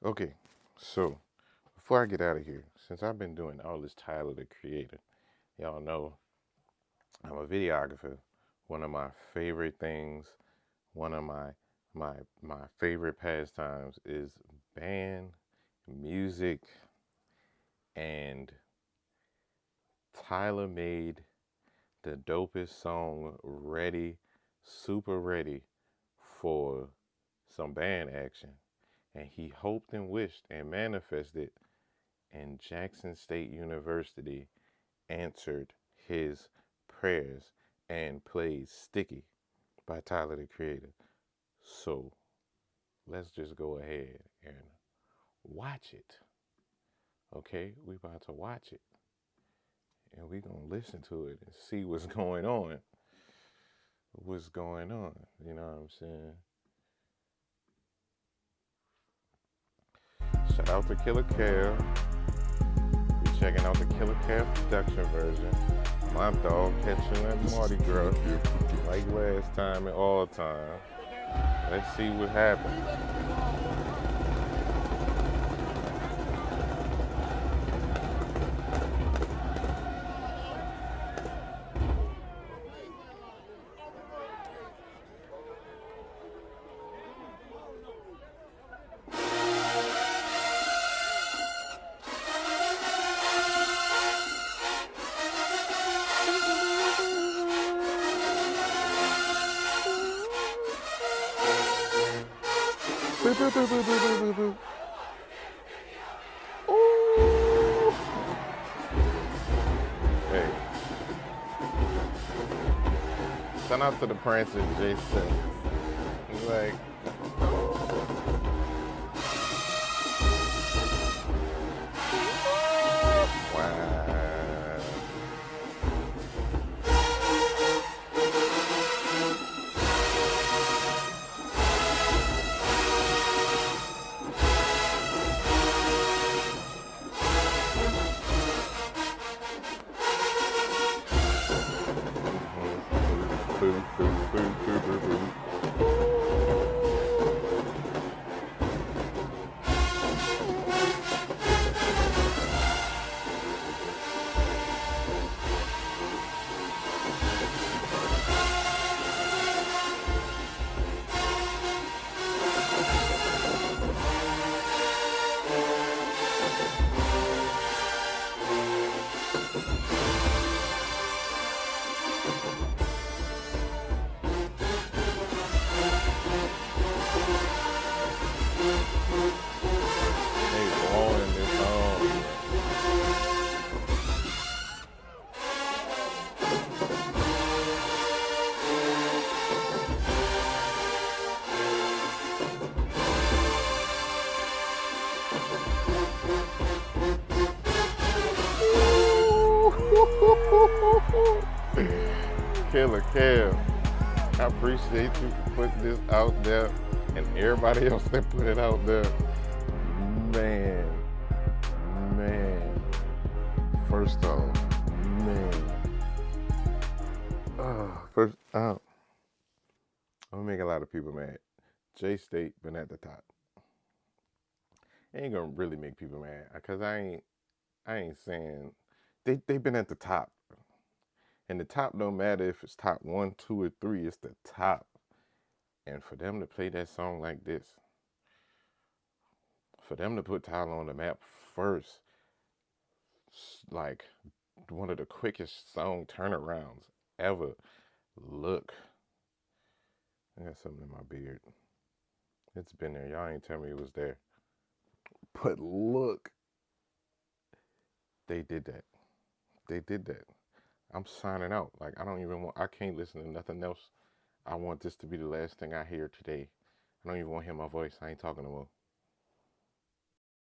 Okay, so before I get out of here, since I've been doing all this Tyler the Creator, y'all know I'm a videographer. One of my favorite things, one of my favorite pastimes is band, music, and Tyler made the dopest song ready, super ready for some band action. And he hoped and wished and manifested, and Jackson State University answered his prayers and played Sticky by Tyler the Creator. So let's just go ahead and watch it. Okay, we about to watch it and we gonna listen to it and see what's going on. What's going on? You know what I'm saying? Shout out to Killer Kev. We checking out the Killer Kev production version. My dog catching that Mardi Gras like last time and all time. Let's see what happens. Boo, boo, boo, boo, boo, boo, boo, boo. Ooh. Hey, shout out to the Prancer Jason. He's like, wow. Boo, boo, boo, boo, boo, boo. They blowing this song. Killer Kev, I appreciate you for putting this out there and everybody else that put it out there. Man, man. First off, man. First, I'm gonna make a lot of people mad. J State been at the top. It ain't gonna really make people mad because I ain't saying they been at the top. And the top don't matter if it's top 1, 2, or 3, it's the top. And for them to play that song like this, for them to put Tyler on the map first, like one of the quickest song turnarounds ever. Look, I got something in my beard. It's been there. Y'all ain't tell me it was there. But look, they did that. They did that. I'm signing out. Like I can't listen to nothing else. I want this to be the last thing I hear today. I don't even want to hear my voice. I ain't talking no more.